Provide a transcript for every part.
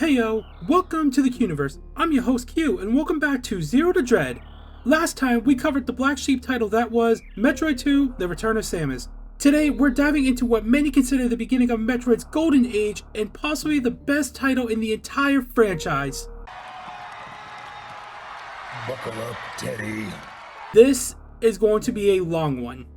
Heyo, welcome to the Quniverse. I'm your host Q, and welcome back to Zero to Dread. Last time, we covered the Black Sheep title that was Metroid 2, The Return of Samus. Today, we're diving into what many consider the beginning of Metroid's golden age, and possibly the best title in the entire franchise. Buckle up, Teddy. This is going to be a long one.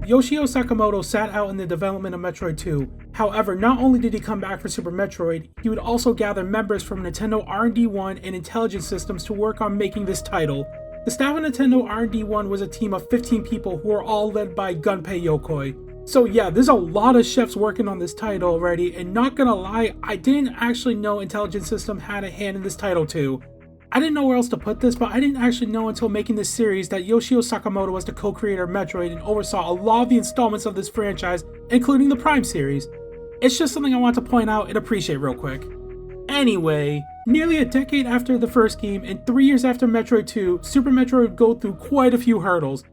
Yoshio Sakamoto sat out in the development of Metroid 2. However, not only did he come back for Super Metroid, he would also gather members from Nintendo R&D 1 and Intelligence Systems to work on making this title. The staff of Nintendo R&D 1 was a team of 15 people who were all led by Gunpei Yokoi. So yeah, there's a lot of chefs working on this title already, and not gonna lie, I didn't actually know Intelligence System had a hand in this title too. I didn't know where else to put this, but I didn't actually know until making this series that Yoshio Sakamoto was the co-creator of Metroid and oversaw a lot of the installments of this franchise, including the Prime series. It's just something I want to point out and appreciate real quick. Anyway, nearly a decade after the first game and 3 years after Metroid 2, Super Metroid would go through quite a few hurdles.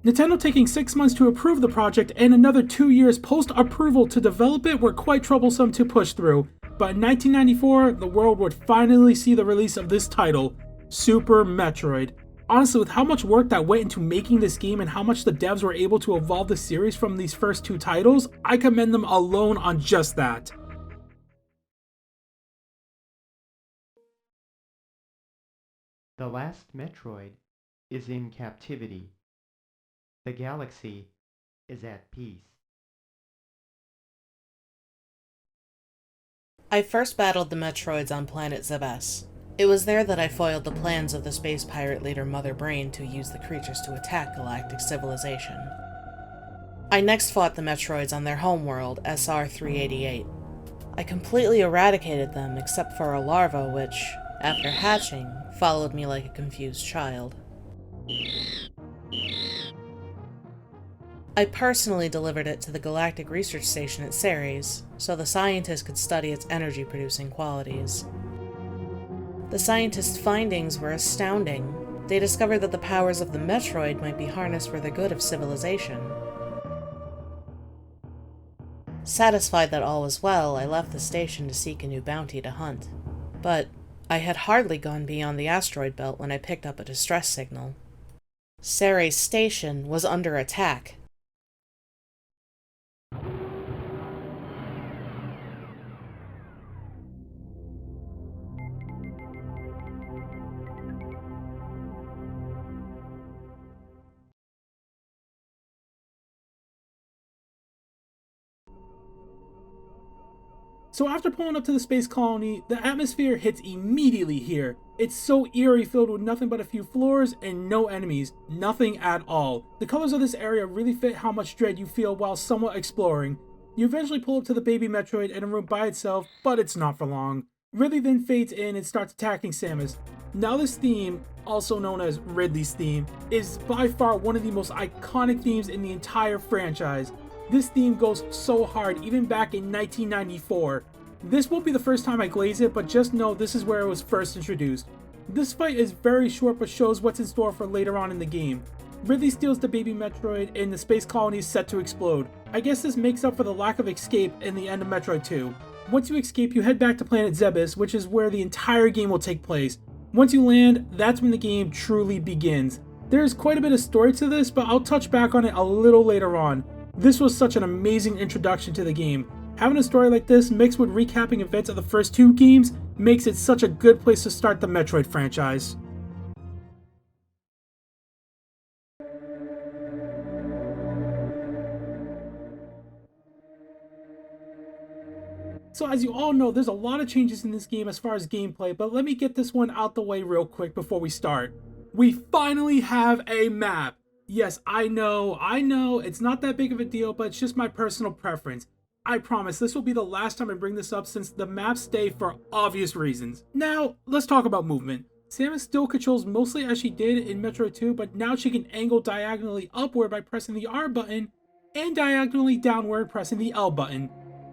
Nintendo taking 6 months to approve the project and another 2 years post-approval to develop it were quite troublesome to push through. But in 1994, the world would finally see the release of this title, Super Metroid. Honestly, with how much work that went into making this game and how much the devs were able to evolve the series from these first two titles, I commend them alone on just that. The last Metroid is in captivity. The galaxy is at peace. I first battled the Metroids on planet Zebes. It was there that I foiled the plans of the space pirate leader Mother Brain to use the creatures to attack galactic civilization. I next fought the Metroids on their homeworld, SR-388. I completely eradicated them except for a larva which, after hatching, followed me like a confused child. I personally delivered it to the Galactic Research Station at Ceres, so the scientists could study its energy-producing qualities. The scientists' findings were astounding. They discovered that the powers of the Metroid might be harnessed for the good of civilization. Satisfied that all was well, I left the station to seek a new bounty to hunt. But I had hardly gone beyond the asteroid belt when I picked up a distress signal. Ceres Station was under attack. So after pulling up to the space colony, the atmosphere hits immediately here. It's so eerie, filled with nothing but a few floors and no enemies, nothing at all. The colors of this area really fit how much dread you feel while somewhat exploring. You eventually pull up to the baby Metroid in a room by itself, but it's not for long. Ridley then fades in and starts attacking Samus. Now this theme, also known as Ridley's theme, is by far one of the most iconic themes in the entire franchise. This theme goes so hard even back in 1994. This won't be the first time I glaze it, but just know this is where it was first introduced. This fight is very short but shows what's in store for later on in the game. Ridley steals the baby Metroid and the space colony is set to explode. I guess this makes up for the lack of escape in the end of Metroid 2. Once you escape, you head back to planet Zebes, which is where the entire game will take place. Once you land, that's when the game truly begins. There's quite a bit of story to this, but I'll touch back on it a little later on. This was such an amazing introduction to the game. Having a story like this mixed with recapping events of the first two games makes it such a good place to start the Metroid franchise. So as you all know, there's a lot of changes in this game as far as gameplay, but let me get this one out the way real quick before we start. We finally have a map! Yes, I know, it's not that big of a deal, but it's just my personal preference. I promise this will be the last time I bring this up since the maps stay for obvious reasons. Now, let's talk about movement. Samus still controls mostly as she did in Metroid 2, but now she can angle diagonally upward by pressing the R button, and diagonally downward pressing the L button.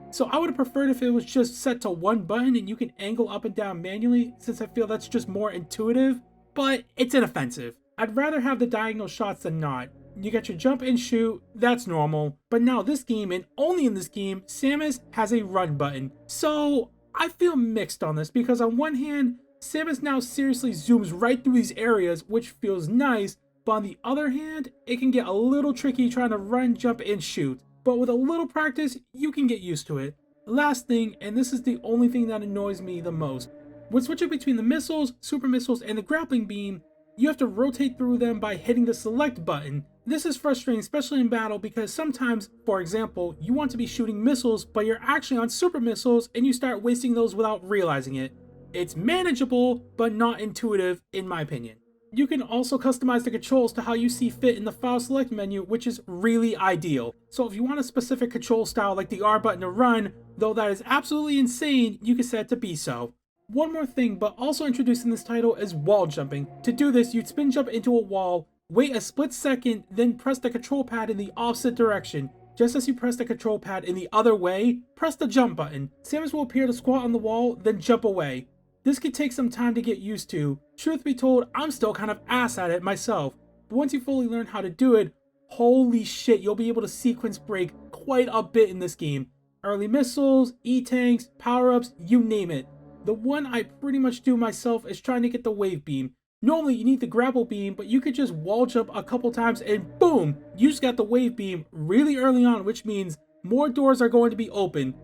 So I would have preferred if it was just set to one button and you can angle up and down manually, since I feel that's just more intuitive, but it's inoffensive. I'd rather have the diagonal shots than not. You get your jump and shoot, that's normal. But now this game, and only in this game, Samus has a run button. So I feel mixed on this because on one hand, Samus now seriously zooms right through these areas, which feels nice, but on the other hand, it can get a little tricky trying to run, jump, and shoot. But with a little practice, you can get used to it. Last thing, and this is the only thing that annoys me the most, when switching between the missiles, super missiles, and the grappling beam, you have to rotate through them by hitting the select button. This is frustrating, especially in battle, because sometimes, for example, you want to be shooting missiles, but you're actually on super missiles and you start wasting those without realizing it. It's manageable, but not intuitive, in my opinion. You can also customize the controls to how you see fit in the file select menu, which is really ideal. So if you want a specific control style like the R button to run, though that is absolutely insane, you can set it to be so. One more thing, but also introduced in this title, is wall jumping. To do this, you'd spin jump into a wall, wait a split second, then press the control pad in the opposite direction. Just as you press the control pad in the other way, press the jump button. Samus will appear to squat on the wall, then jump away. This could take some time to get used to. Truth be told, I'm still kind of ass at it myself. But once you fully learn how to do it, holy shit, you'll be able to sequence break quite a bit in this game. Early missiles, E-tanks, power-ups, you name it. The one I pretty much do myself is trying to get the wave beam. Normally you need the grapple beam, but you could just wall jump a couple times and boom, you just got the wave beam really early on, which means more doors are going to be open,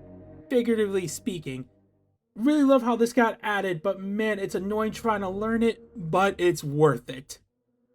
figuratively speaking. Really love how this got added, but man, it's annoying trying to learn it, but it's worth it.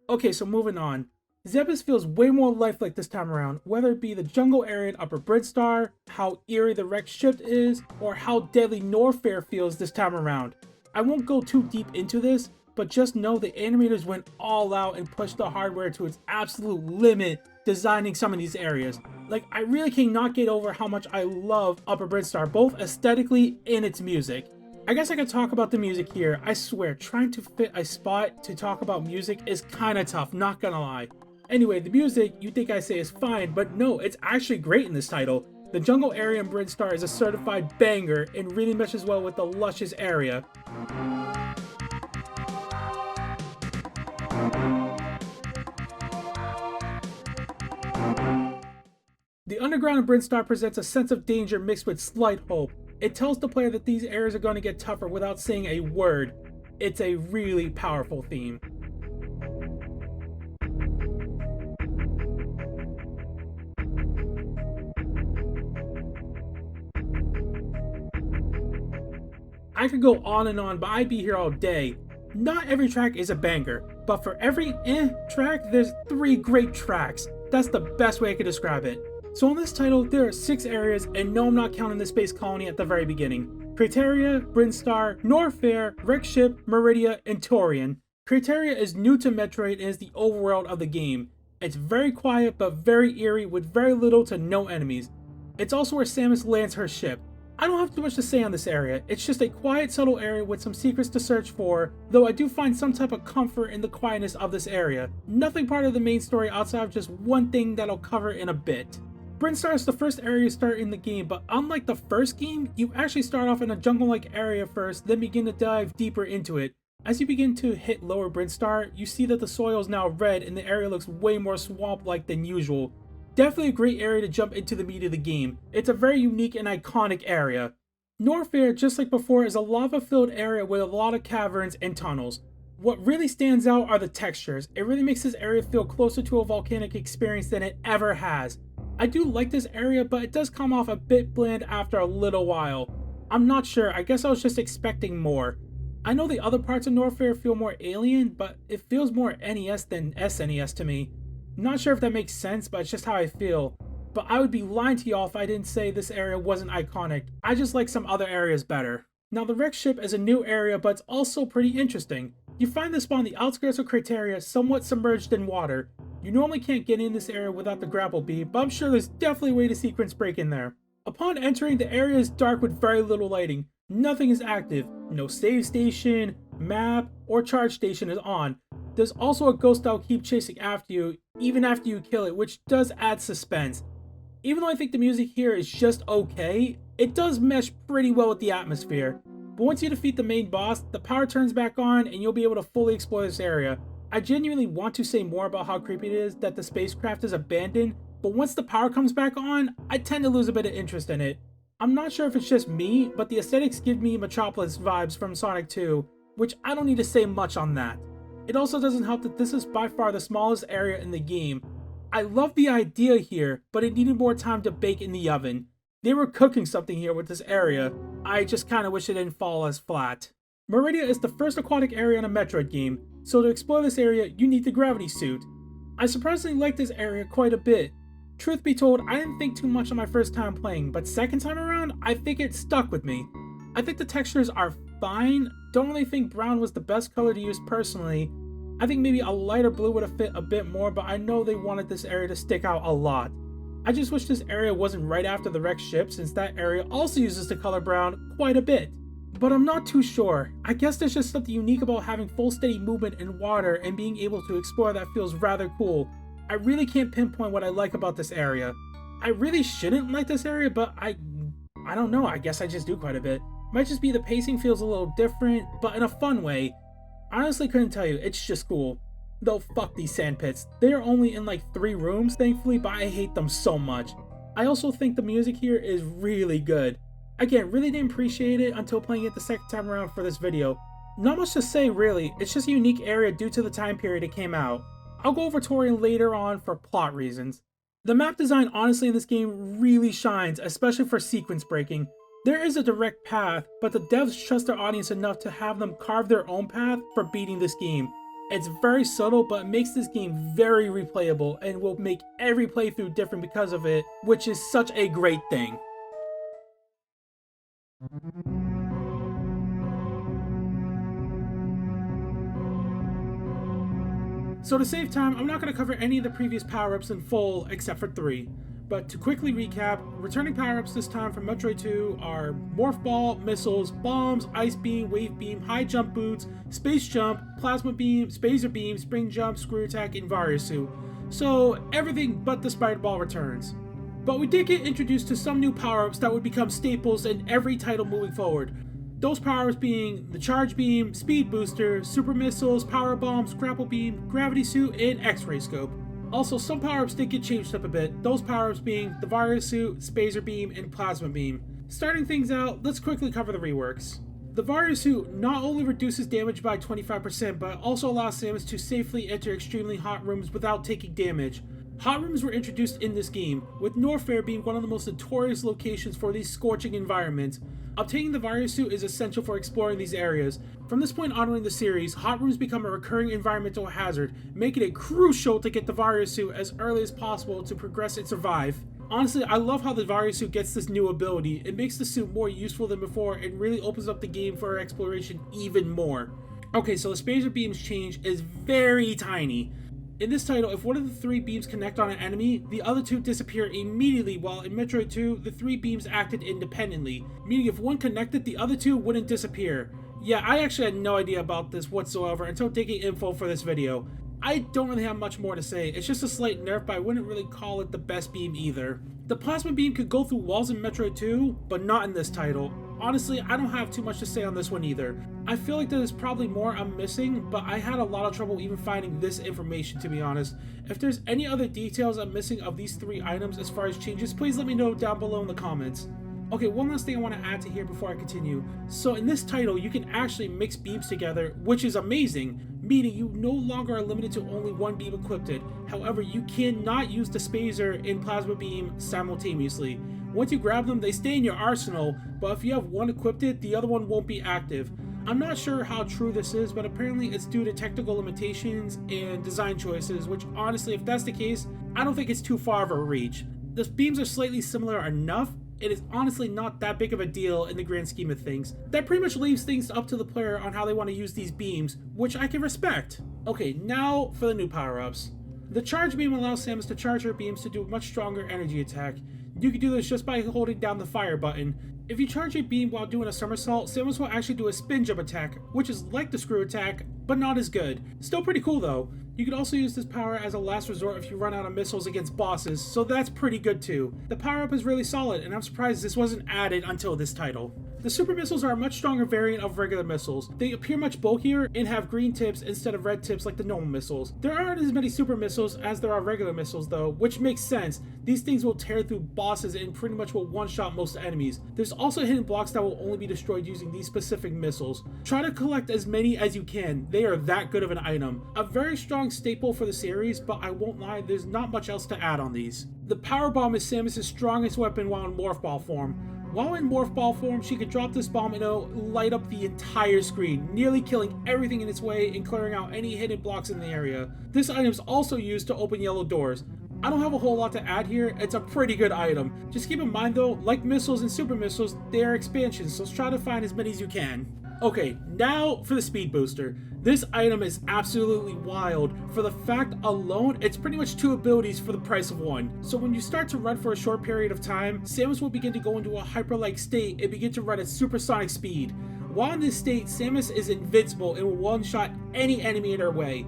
Okay, so moving on. Zebes feels way more lifelike this time around, whether it be the jungle area in Upper Bridstar, how eerie the wrecked ship is, or how deadly Norfair feels this time around. I won't go too deep into this, but just know the animators went all out and pushed the hardware to its absolute limit designing some of these areas. Like, I really cannot get over how much I love Upper Bridstar, both aesthetically and its music. I guess I could talk about the music here. I swear, trying to fit a spot to talk about music is kinda tough, not gonna lie. Anyway, the music, you think I say is fine, but no, it's actually great in this title. The jungle area in Bridstar is a certified banger and really meshes well with the luscious area. The underground in Bridstar presents a sense of danger mixed with slight hope. It tells the player that these areas are going to get tougher without saying a word. It's a really powerful theme. I could go on and on, but I'd be here all day. Not every track is a banger, but for every track, there's 3 great tracks. That's the best way I could describe it. So in this title, there are 6 areas, and no, I'm not counting the space colony at the very beginning. Crateria, Bridstar, Norfair, Wreck Ship, Meridia, and Tourian. Crateria is new to Metroid and is the overworld of the game. It's very quiet but very eerie with very little to no enemies. It's also where Samus lands her ship. I don't have too much to say on this area, it's just a quiet, subtle area with some secrets to search for, though I do find some type of comfort in the quietness of this area. Nothing part of the main story outside of just one thing that I'll cover in a bit. Bridstar is the first area you start in the game, but unlike the first game, you actually start off in a jungle-like area first, then begin to dive deeper into it. As you begin to hit lower Bridstar, you see that the soil is now red and the area looks way more swamp-like than usual. Definitely a great area to jump into the meat of the game. It's a very unique and iconic area. Norfair, just like before, is a lava-filled area with a lot of caverns and tunnels. What really stands out are the textures. It really makes this area feel closer to a volcanic experience than it ever has. I do like this area, but it does come off a bit bland after a little while. I'm not sure, I guess I was just expecting more. I know the other parts of Norfair feel more alien, but it feels more NES than SNES to me. Not sure if that makes sense, but it's just how I feel. But I would be lying to y'all if I didn't say this area wasn't iconic. I just like some other areas better. Now the wreck ship is a new area, but it's also pretty interesting. You find this spawn on the outskirts of Crateria, somewhat submerged in water. You normally can't get in this area without the grapple beam, but I'm sure there's definitely a way to sequence break in there. Upon entering, the area is dark with very little lighting. Nothing is active. No save station, map, or charge station is on. There's also a ghost that'll keep chasing after you, even after you kill it, which does add suspense. Even though I think the music here is just okay, it does mesh pretty well with the atmosphere. But once you defeat the main boss, the power turns back on and you'll be able to fully explore this area. I genuinely want to say more about how creepy it is that the spacecraft is abandoned, but once the power comes back on, I tend to lose a bit of interest in it. I'm not sure if it's just me, but the aesthetics give me Metropolis vibes from Sonic 2, which I don't need to say much on that. It also doesn't help that this is by far the smallest area in the game. I love the idea here, but it needed more time to bake in the oven. They were cooking something here with this area. I just kinda wish it didn't fall as flat. Meridia is the first aquatic area in a Metroid game, so to explore this area, you need the gravity suit. I surprisingly like this area quite a bit. Truth be told, I didn't think too much on my first time playing, but second time around, I think it stuck with me. I think the textures are fine, don't really think brown was the best color to use personally. I think maybe a lighter blue would have fit a bit more, but I know they wanted this area to stick out a lot. I just wish this area wasn't right after the wrecked ship, since that area also uses the color brown quite a bit. But I'm not too sure. I guess there's just something unique about having full steady movement in water and being able to explore that feels rather cool. I really can't pinpoint what I like about this area. I really shouldn't like this area, but I don't know, I guess I just do quite a bit. Might just be the pacing feels a little different, but in a fun way. Honestly couldn't tell you, it's just cool. Though fuck these sand pits. They are only in like 3 rooms, thankfully, but I hate them so much. I also think the music here is really good. Again, really didn't appreciate it until playing it the second time around for this video. Not much to say really, it's just a unique area due to the time period it came out. I'll go over Tourian later on for plot reasons. The map design honestly in this game really shines, especially for sequence breaking. There is a direct path, but the devs trust their audience enough to have them carve their own path for beating this game. It's very subtle, but it makes this game very replayable and will make every playthrough different because of it, which is such a great thing. So to save time, I'm not going to cover any of the previous power-ups in full except for 3. But to quickly recap, returning power-ups this time from Metroid 2 are Morph Ball, Missiles, Bombs, Ice Beam, Wave Beam, High Jump Boots, Space Jump, Plasma Beam, Spacer Beam, Spring Jump, Screw Attack, and Varus Suit. So everything but the Spider Ball returns. But we did get introduced to some new power-ups that would become staples in every title moving forward. Those powers being the Charge Beam, Speed Booster, Super Missiles, Power Bombs, Grapple Beam, Gravity Suit, and X-Ray Scope. Also, some power-ups did get changed up a bit, those power-ups being the Varus Suit, Spacer Beam, and Plasma Beam. Starting things out, let's quickly cover the reworks. The Varus Suit not only reduces damage by 25%, but also allows Samus to safely enter extremely hot rooms without taking damage. Hot rooms were introduced in this game, with Norfair being one of the most notorious locations for these scorching environments. Obtaining the Varus Suit is essential for exploring these areas. From this point onward in the series, hot rooms become a recurring environmental hazard, making it crucial to get the Varus Suit as early as possible to progress and survive. Honestly, I love how the Varus Suit gets this new ability. It makes the suit more useful than before and really opens up the game for exploration even more. Okay, so the Spacer Beam's change is very tiny. In this title, if one of the 3 beams connect on an enemy, the other 2 disappear immediately, while in Metroid 2, the 3 beams acted independently, meaning if one connected, the other 2 wouldn't disappear. Yeah, I actually had no idea about this whatsoever until digging info for this video. I don't really have much more to say, it's just a slight nerf, but I wouldn't really call it the best beam either. The Plasma Beam could go through walls in Metroid 2, but not in this title. Honestly, I don't have too much to say on this one either. I feel like there's probably more I'm missing, but I had a lot of trouble even finding this information, to be honest. If there's any other details I'm missing of these 3 items as far as changes, please let me know down below in the comments. Okay, one last thing I want to add to here before I continue. So in this title, you can actually mix beams together, which is amazing, meaning you no longer are limited to only one beam equipped. However, you cannot use the Spacer and Plasma Beam simultaneously. Once you grab them, they stay in your arsenal, but if you have one equipped, the other one won't be active. I'm not sure how true this is, but apparently it's due to technical limitations and design choices, which honestly, if that's the case, I don't think it's too far of a reach. The beams are slightly similar enough. It is honestly not that big of a deal in the grand scheme of things. That pretty much leaves things up to the player on how they want to use these beams, which I can respect. Okay, now for the new power-ups. The Charge Beam allows Samus to charge her beams to do a much stronger energy attack. You can do this just by holding down the fire button. If you charge a beam while doing a somersault, Samus will actually do a spin jump attack, which is like the screw attack, but not as good. Still pretty cool though. You can also use this power as a last resort if you run out of missiles against bosses, so that's pretty good too. The power-up is really solid, and I'm surprised this wasn't added until this title. The super missiles are a much stronger variant of regular missiles. They appear much bulkier and have green tips instead of red tips like the normal missiles. There aren't as many super missiles as there are regular missiles though, which makes sense. These things will tear through bosses and pretty much will one-shot most enemies. There's also hidden blocks that will only be destroyed using these specific missiles. Try to collect as many as you can. They are that good of an item. A very strong staple for the series, but I won't lie, there's not much else to add on these. The Power Bomb is Samus' strongest weapon while in Morph Ball form. While in Morph Ball form, she could drop this bomb and it'll light up the entire screen, nearly killing everything in its way and clearing out any hidden blocks in the area. This item is also used to open yellow doors. I don't have a whole lot to add here, it's a pretty good item. Just keep in mind though, like missiles and super missiles, they are expansions, so try to find as many as you can. Okay, now for the speed booster. This item is absolutely wild. For the fact alone, it's pretty much 2 abilities for the price of 1. So when you start to run for a short period of time, Samus will begin to go into a hyper-like state and begin to run at supersonic speed. While in this state, Samus is invincible and will one-shot any enemy in her way.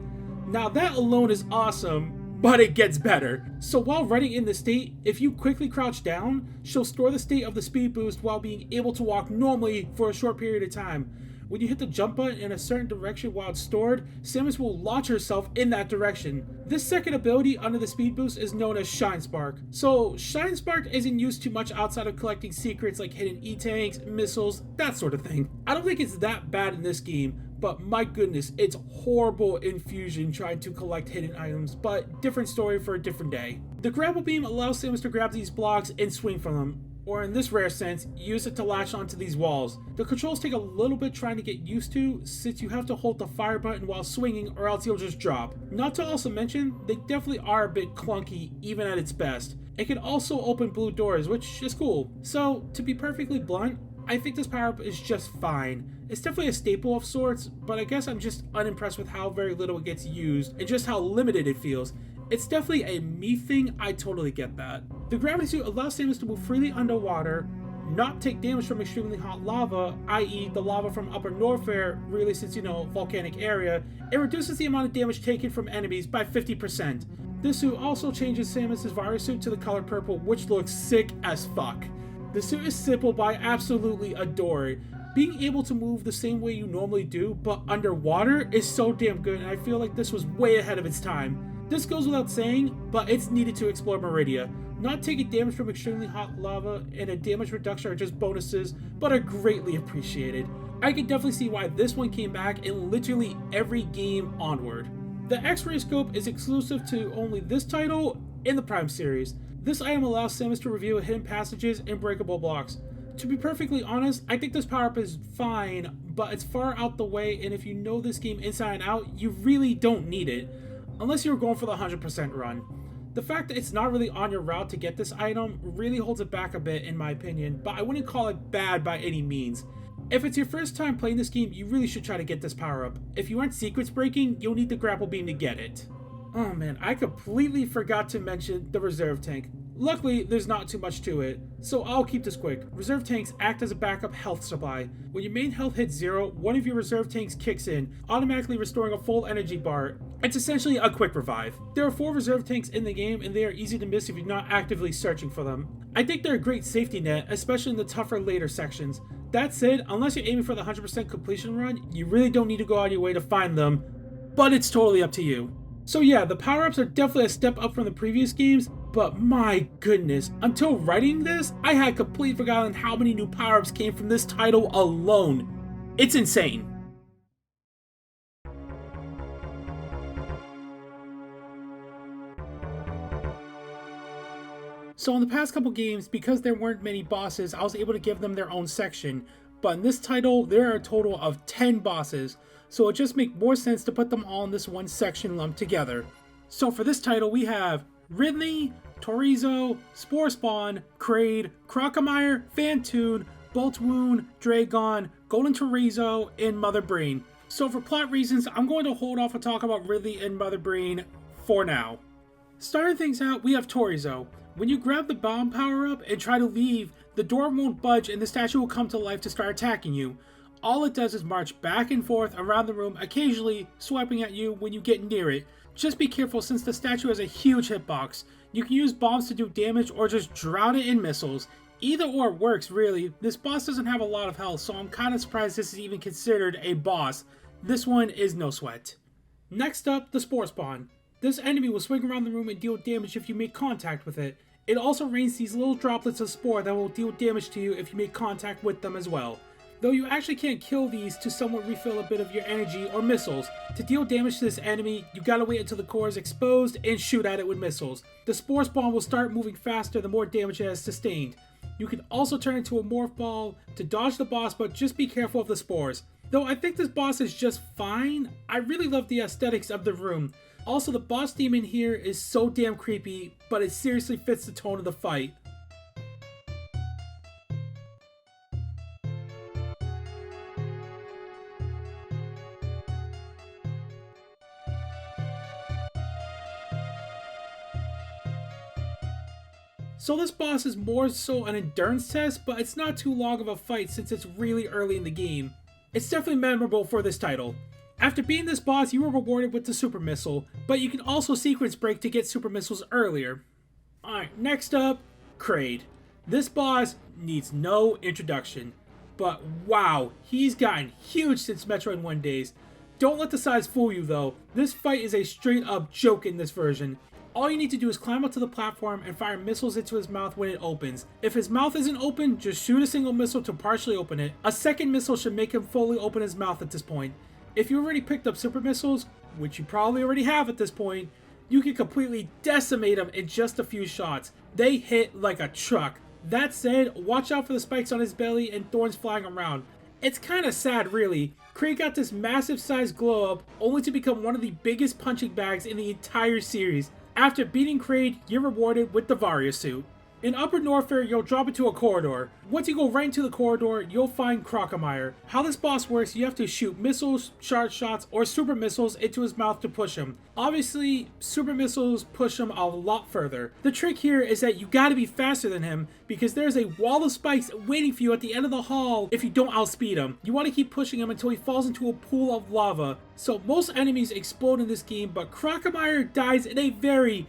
Now that alone is awesome, but it gets better. So while running in this state, if you quickly crouch down, she'll store the state of the speed boost while being able to walk normally for a short period of time. When you hit the jump button in a certain direction while it's stored, Samus will launch herself in that direction. This second ability under the speed boost is known as Shine Spark. So Shine Spark isn't used too much outside of collecting secrets like hidden E-tanks, missiles, that sort of thing. I don't think it's that bad in this game, but my goodness, it's horrible in Fusion trying to collect hidden items, but different story for a different day. The grapple beam allows Samus to grab these blocks and swing from them, or in this rare sense, use it to latch onto these walls. The controls take a little bit trying to get used to, since you have to hold the fire button while swinging or else you'll just drop. Not to also mention, they definitely are a bit clunky even at its best. It can also open blue doors, which is cool. So, to be perfectly blunt, I think this power-up is just fine. It's definitely a staple of sorts, but I guess I'm just unimpressed with how very little it gets used and just how limited it feels. It's definitely a me thing, I totally get that. The gravity suit allows Samus to move freely underwater, not take damage from extremely hot lava, i.e. the lava from Upper Norfair, really since, volcanic area. It reduces the amount of damage taken from enemies by 50%. This suit also changes Samus' virus suit to the color purple, which looks sick as fuck. The suit is simple, but I absolutely adore it. Being able to move the same way you normally do, but underwater, is so damn good, and I feel like this was way ahead of its time. This goes without saying, but it's needed to explore Meridia. Not taking damage from extremely hot lava and a damage reduction are just bonuses, but are greatly appreciated. I can definitely see why this one came back in literally every game onward. The X-ray scope is exclusive to only this title in the Prime series. This item allows Samus to reveal hidden passages and breakable blocks. To be perfectly honest, I think this power-up is fine, but it's far out the way, and if you know this game inside and out, you really don't need it. Unless you're going for the 100% run. The fact that it's not really on your route to get this item really holds it back a bit in my opinion, but I wouldn't call it bad by any means. If it's your first time playing this game, you really should try to get this power up. If you aren't secrets breaking, you'll need the grapple beam to get it. Oh man, I completely forgot to mention the reserve tank. Luckily, there's not too much to it, so I'll keep this quick. Reserve tanks act as a backup health supply. When your main health hits 0, one of your reserve tanks kicks in, automatically restoring a full energy bar. It's essentially a quick revive. There are 4 reserve tanks in the game, and they are easy to miss if you're not actively searching for them. I think they're a great safety net, especially in the tougher later sections. That said, unless you're aiming for the 100% completion run, you really don't need to go out of your way to find them, but it's totally up to you. So yeah, the power-ups are definitely a step up from the previous games, but my goodness, until writing this, I had completely forgotten how many new power-ups came from this title alone. It's insane. So in the past couple games, because there weren't many bosses, I was able to give them their own section, but in this title, there are a total of 10 bosses, so it just makes more sense to put them all in this one section lumped together. So for this title, we have Ridley, Torizo, Spore Spawn, Kraid, Crocomire, Fantoon, Boltwoon, Dragon, Golden Torizo, and Mother Brain. So for plot reasons, I'm going to hold off and talk about Ridley and Mother Brain for now. Starting things out, we have Torizo. When you grab the bomb power up and try to leave, the door won't budge and the statue will come to life to start attacking you. All it does is march back and forth around the room, occasionally swiping at you when you get near it. Just be careful since the statue has a huge hitbox. You can use bombs to do damage or just drown it in missiles. Either or works, really. This boss doesn't have a lot of health, so I'm kinda surprised this is even considered a boss. This one is no sweat. Next up, the Spore Spawn. This enemy will swing around the room and deal damage if you make contact with it. It also rains these little droplets of spore that will deal damage to you if you make contact with them as well. Though you actually can't kill these to somewhat refill a bit of your energy or missiles. To deal damage to this enemy, you gotta wait until the core is exposed and shoot at it with missiles. The Spore Spawn will start moving faster the more damage it has sustained. You can also turn into a morph ball to dodge the boss, but just be careful of the spores. Though I think this boss is just fine, I really love the aesthetics of the room. Also, the boss theme in here is so damn creepy, but it seriously fits the tone of the fight. So this boss is more so an endurance test, but it's not too long of a fight since it's really early in the game. It's definitely memorable for this title. After beating this boss, you are rewarded with the Super Missile, but you can also sequence break to get Super Missiles earlier. Alright, next up, Kraid. This boss needs no introduction, but wow, he's gotten huge since Metroid 1 days. Don't let the size fool you though, this fight is a straight up joke in this version. All you need to do is climb up to the platform and fire missiles into his mouth when it opens. If his mouth isn't open, just shoot a single missile to partially open it. A second missile should make him fully open his mouth at this point. If you already picked up super missiles, which you probably already have at this point, you can completely decimate him in just a few shots. They hit like a truck. That said, watch out for the spikes on his belly and thorns flying around. It's kinda sad really. Kraid got this massive sized glow up only to become one of the biggest punching bags in the entire series. After beating Kraid, you're rewarded with the Varia suit. In Upper Norfair, you'll drop into a corridor. Once you go right into the corridor, you'll find Crocomire. How this boss works, you have to shoot missiles, charge shots, or super missiles into his mouth to push him. Obviously, super missiles push him a lot further. The trick here is that you gotta be faster than him, because there's a wall of spikes waiting for you at the end of the hall if you don't outspeed him. You want to keep pushing him until he falls into a pool of lava. So most enemies explode in this game, but Crocomire dies in a very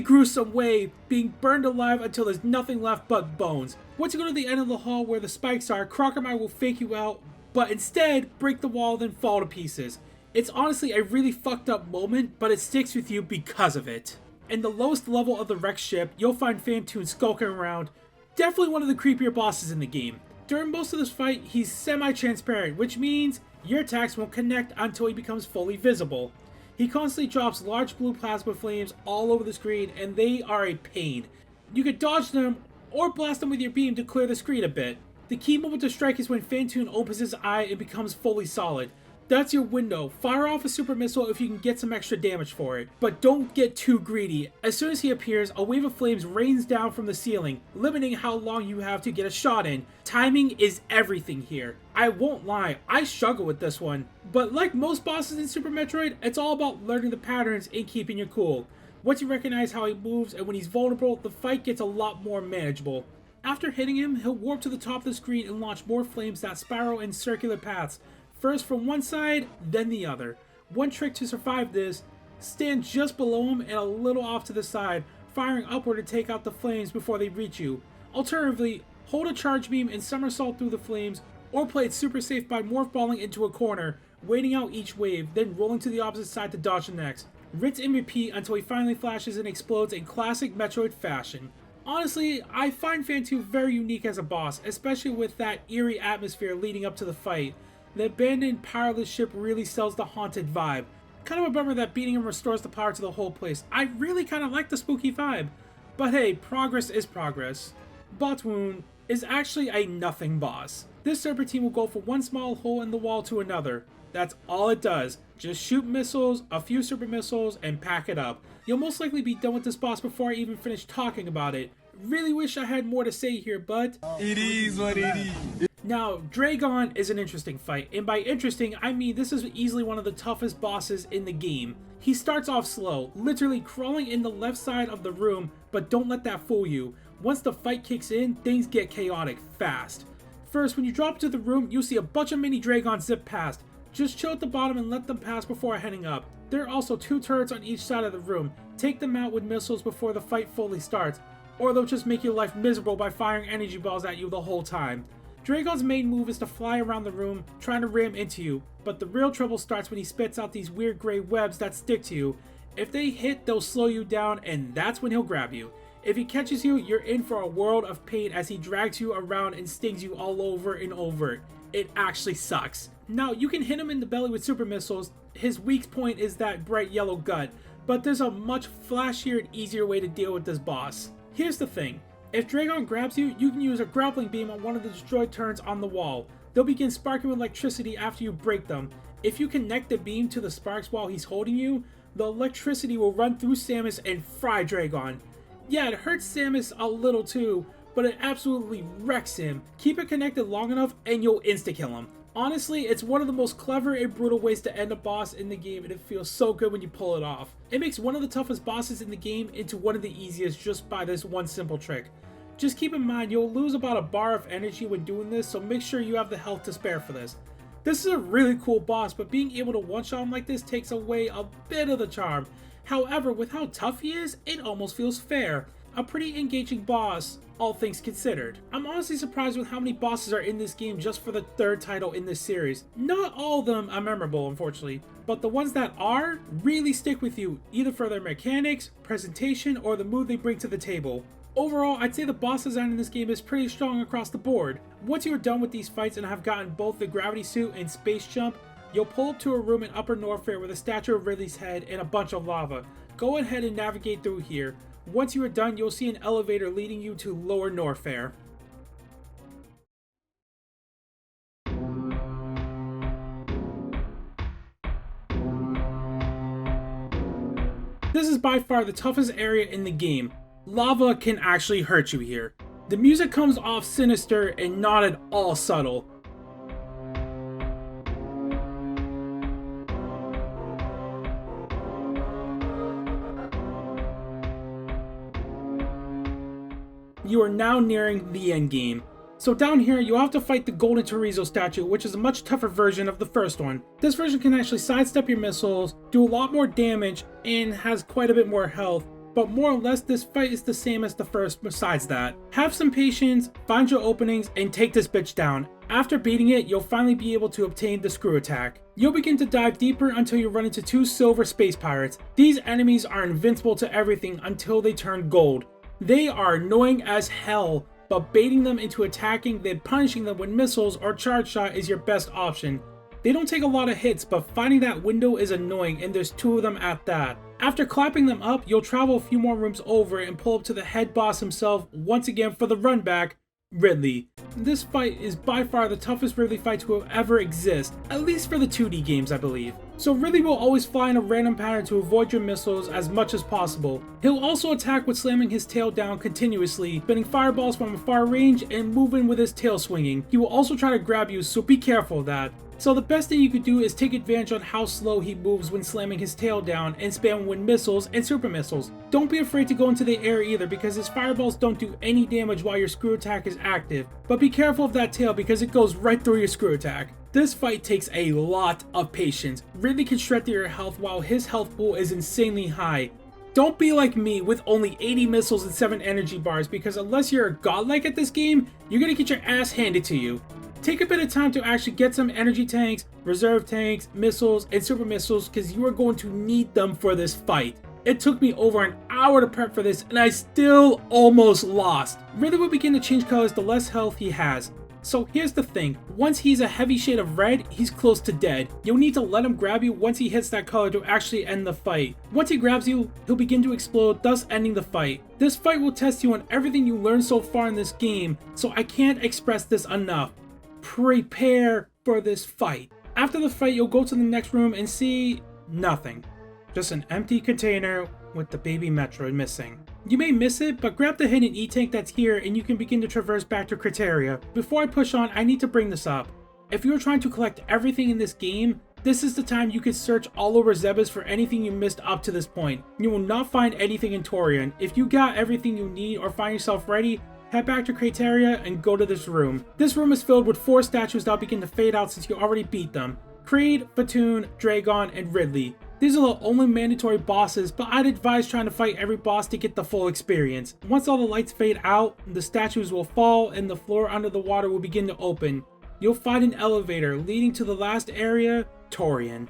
gruesome way, being burned alive until there's nothing left but bones. Once you go to the end of the hall where the spikes are, Crocomire will fake you out, but instead break the wall then fall to pieces. It's honestly a really fucked up moment, but it sticks with you because of it. In the lowest level of the wrecked ship, you'll find Phantoon skulking around. Definitely one of the creepier bosses in the game. During most of this fight, he's semi-transparent, which means your attacks won't connect until he becomes fully visible. He constantly drops large blue plasma flames all over the screen, and they are a pain. You can dodge them or blast them with your beam to clear the screen a bit. The key moment to strike is when Phantoon opens his eye and becomes fully solid. That's your window. Fire off a super missile if you can get some extra damage for it. But don't get too greedy. As soon as he appears, a wave of flames rains down from the ceiling, limiting how long you have to get a shot in. Timing is everything here. I won't lie, I struggle with this one. But like most bosses in Super Metroid, it's all about learning the patterns and keeping your cool. Once you recognize how he moves and when he's vulnerable, the fight gets a lot more manageable. After hitting him, he'll warp to the top of the screen and launch more flames that spiral in circular paths. First from one side, then the other. One trick to survive this, stand just below him and a little off to the side, firing upward to take out the flames before they reach you. Alternatively, hold a charge beam and somersault through the flames, or play it super safe by morph balling into a corner, waiting out each wave, then rolling to the opposite side to dodge the next. Rinse and repeat until he finally flashes and explodes in classic Metroid fashion. Honestly, I find Phantoon very unique as a boss, especially with that eerie atmosphere leading up to the fight. The abandoned powerless ship really sells the haunted vibe. Kind of a bummer that beating him restores the power to the whole place. I really kind of like the spooky vibe. But hey, progress is progress. Botwoon is actually a nothing boss. This serpentine will go from one small hole in the wall to another. That's all it does. Just shoot missiles, a few super missiles, and pack it up. You'll most likely be done with this boss before I even finish talking about it. Really wish I had more to say here, but It is what it is. Now, Dragon is an interesting fight, and by interesting, I mean this is easily one of the toughest bosses in the game. He starts off slow, literally crawling in the left side of the room, but don't let that fool you. Once the fight kicks in, things get chaotic fast. First, when you drop into the room, you'll see a bunch of mini Dragons zip past. Just chill at the bottom and let them pass before heading up. There are also 2 turrets on each side of the room. Take them out with missiles before the fight fully starts. or they'll just make your life miserable by firing energy balls at you the whole time. Dragon's main move is to fly around the room, trying to ram into you, but the real trouble starts when he spits out these weird gray webs that stick to you. If they hit, they'll slow you down, and that's when he'll grab you. If he catches you, you're in for a world of pain as he drags you around and stings you all over and over. It actually sucks. Now, you can hit him in the belly with super missiles. His weak point is that bright yellow gut, but there's a much flashier and easier way to deal with this boss. Here's the thing. If Dragon grabs you, you can use a grappling beam on one of the destroyed turrets on the wall. They'll begin sparking with electricity after you break them. If you connect the beam to the sparks while he's holding you, the electricity will run through Samus and fry Dragon. Yeah, it hurts Samus a little too, but it absolutely wrecks him. Keep it connected long enough and you'll insta-kill him. Honestly, it's one of the most clever and brutal ways to end a boss in the game, and it feels so good when you pull it off. It makes one of the toughest bosses in the game into one of the easiest just by this one simple trick. Just keep in mind, you'll lose about a bar of energy when doing this, so make sure you have the health to spare for this. This is a really cool boss, but being able to one-shot him like this takes away a bit of the charm. However, with how tough he is, it almost feels fair. A pretty engaging boss, all things considered. I'm honestly surprised with how many bosses are in this game just for the third title in this series. Not all of them are memorable, unfortunately, but the ones that are really stick with you, either for their mechanics, presentation, or the mood they bring to the table. Overall, I'd say the boss design in this game is pretty strong across the board. Once you're done with these fights and have gotten both the gravity suit and space jump, you'll pull up to a room in Upper Norfair with a statue of Ridley's head and a bunch of lava. Go ahead and navigate through here. Once you are done, you'll see an elevator leading you to Lower Norfair. This is by far the toughest area in the game. Lava can actually hurt you here. The music comes off sinister and not at all subtle. You are now nearing the end game. So down here, you'll have to fight the golden Torizo statue, which is a much tougher version of the first one. This version can actually sidestep your missiles, do a lot more damage, and has quite a bit more health. But more or less, this fight is the same as the first besides that. Have some patience, find your openings, and take this bitch down. After beating it, you'll finally be able to obtain the screw attack. You'll begin to dive deeper until you run into two silver space pirates. These enemies are invincible to everything until they turn gold. They are annoying as hell, but baiting them into attacking, then punishing them with missiles or charge shot is your best option. They don't take a lot of hits, but finding that window is annoying, and there's two of them at that. After clapping them up, you'll travel a few more rooms over and pull up to the head boss himself once again for the run back, Ridley. This fight is by far the toughest Ridley fight to ever exist, at least for the 2D games I believe. So Ridley will always fly in a random pattern to avoid your missiles as much as possible. He'll also attack with slamming his tail down continuously, spinning fireballs from a far range and moving with his tail swinging. He will also try to grab you, so be careful of that. So the best thing you could do is take advantage on how slow he moves when slamming his tail down and spam with missiles and super missiles. Don't be afraid to go into the air either because his fireballs don't do any damage while your screw attack is active. But be careful of that tail because it goes right through your screw attack. This fight takes a lot of patience. Ridley can shred through your health while his health pool is insanely high. Don't be like me with only 80 missiles and 7 energy bars because unless you're a godlike at this game, you're gonna get your ass handed to you. Take a bit of time to actually get some energy tanks, reserve tanks, missiles, and super missiles because you are going to need them for this fight. It took me over an hour to prep for this and I still almost lost. Ridley will begin to change colors the less health he has. So here's the thing, once he's a heavy shade of red, he's close to dead. You'll need to let him grab you once he hits that color to actually end the fight. Once he grabs you, he'll begin to explode, thus ending the fight. This fight will test you on everything you learned so far in this game, so I can't express this enough. Prepare for this fight. After the fight, you'll go to the next room and see nothing. Just an empty container with the baby Metroid missing. You may miss it, but grab the hidden E-tank that's here and you can begin to traverse back to Criteria. Before I push on, I need to bring this up. If you're trying to collect everything in this game, this is the time you can search all over Zebes for anything you missed up to this point. You will not find anything in Tourian. If you got everything you need or find yourself ready, head back to Criteria and go to this room. This room is filled with 4 statues that begin to fade out since you already beat them. Creed, Batoon, Dragon, and Ridley. These are the only mandatory bosses, but I'd advise trying to fight every boss to get the full experience. Once all the lights fade out, the statues will fall and the floor under the water will begin to open. You'll find an elevator leading to the last area, Tourian.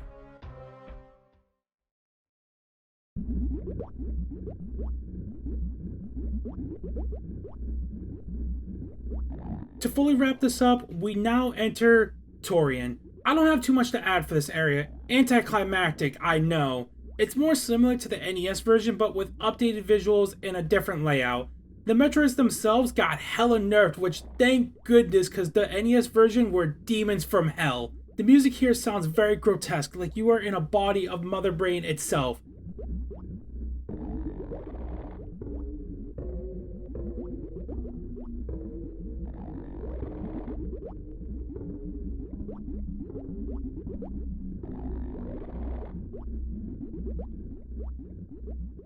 To fully wrap this up, we now enter Tourian. I don't have too much to add for this area. Anticlimactic, I know. It's more similar to the NES version, but with updated visuals and a different layout. The Metroids themselves got hella nerfed, which thank goodness, because the NES version were demons from hell. The music here sounds very grotesque, like you are in a body of Mother Brain itself.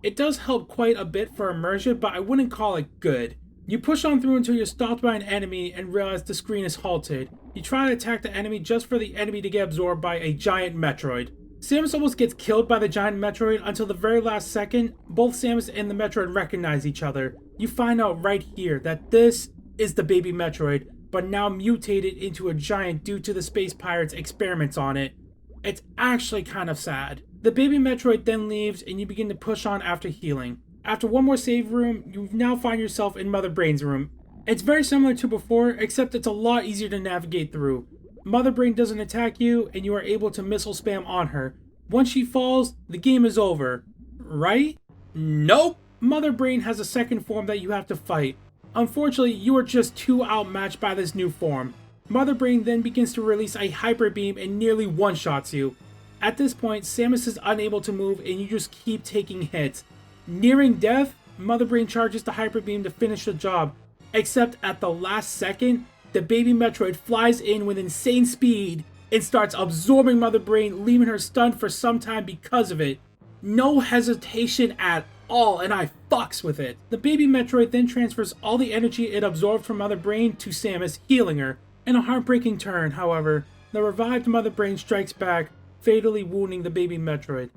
It does help quite a bit for immersion, but I wouldn't call it good. You push on through until you're stopped by an enemy and realize the screen is halted. You try to attack the enemy just for the enemy to get absorbed by a giant Metroid. Samus almost gets killed by the giant Metroid until the very last second. Both Samus and the Metroid recognize each other. You find out right here that this is the baby Metroid, but now mutated into a giant due to the space pirates' experiments on it. It's actually kind of sad. The baby Metroid then leaves and you begin to push on after healing. After one more save room, you now find yourself in Mother Brain's room. It's very similar to before, except it's a lot easier to navigate through. Mother Brain doesn't attack you and you are able to missile spam on her. Once she falls, the game is over. Right? Nope! Mother Brain has a second form that you have to fight. Unfortunately, you are just too outmatched by this new form. Mother Brain then begins to release a hyper beam and nearly one-shots you. At this point, Samus is unable to move and you just keep taking hits. Nearing death, Mother Brain charges the hyper beam to finish the job. Except at the last second, the baby Metroid flies in with insane speed and starts absorbing Mother Brain, leaving her stunned for some time because of it. No hesitation at all, and I fucks with it. The baby Metroid then transfers all the energy it absorbed from Mother Brain to Samus, healing her. In a heartbreaking turn, however, the revived Mother Brain strikes back, fatally wounding the baby Metroid.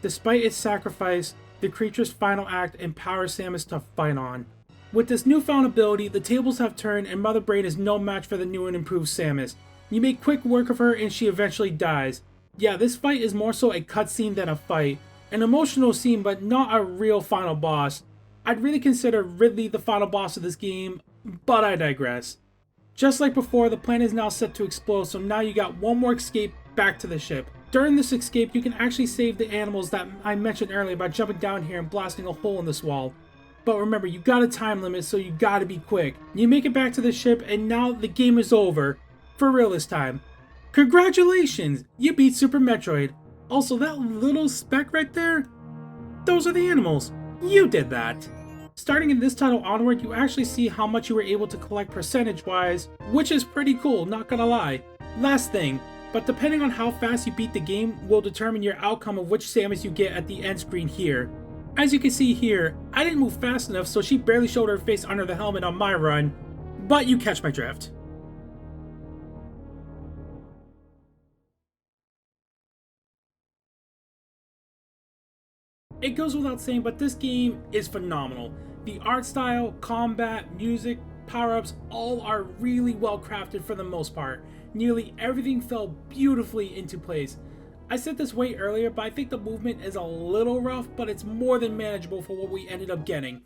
Despite its sacrifice, the creature's final act empowers Samus to fight on. With this newfound ability, the tables have turned and Mother Brain is no match for the new and improved Samus. You make quick work of her and she eventually dies. Yeah, this fight is more so a cutscene than a fight. An emotional scene, but not a real final boss. I'd really consider Ridley the final boss of this game, but I digress. Just like before, the planet is now set to explode, so now you got one more escape back to the ship. During this escape, you can actually save the animals that I mentioned earlier by jumping down here and blasting a hole in this wall. But remember, you got a time limit, so you gotta be quick. You make it back to the ship, and now the game is over. For real this time. Congratulations! You beat Super Metroid. Also, that little speck right there? Those are the animals. You did that. Starting in this title onward, you actually see how much you were able to collect percentage-wise, which is pretty cool, not gonna lie. Last thing, but depending on how fast you beat the game will determine your outcome of which Samus you get at the end screen here. As you can see here, I didn't move fast enough so she barely showed her face under the helmet on my run, but you catch my drift. It goes without saying, but this game is phenomenal. The art style, combat, music, power-ups, all are really well crafted for the most part. Nearly everything fell beautifully into place. I said this way earlier, but I think the movement is a little rough, but it's more than manageable for what we ended up getting.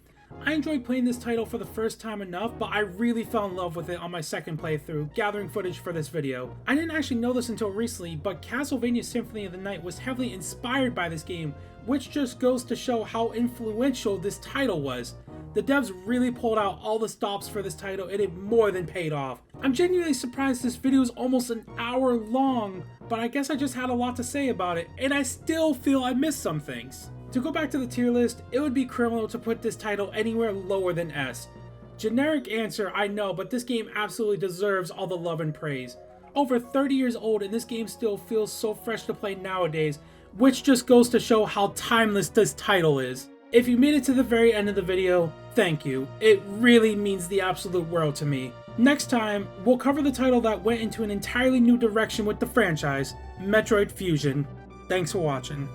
I enjoyed playing this title for the first time enough, but I really fell in love with it on my second playthrough, gathering footage for this video. I didn't actually know this until recently, but Castlevania Symphony of the Night was heavily inspired by this game, which just goes to show how influential this title was. The devs really pulled out all the stops for this title and it more than paid off. I'm genuinely surprised this video is almost an hour long, but I guess I just had a lot to say about it, and I still feel I missed some things. To go back to the tier list, it would be criminal to put this title anywhere lower than S. Generic answer, I know, but this game absolutely deserves all the love and praise. Over 30 years old and this game still feels so fresh to play nowadays, which just goes to show how timeless this title is. If you made it to the very end of the video, thank you. It really means the absolute world to me. Next time, we'll cover the title that went into an entirely new direction with the franchise, Metroid Fusion. Thanks for watching.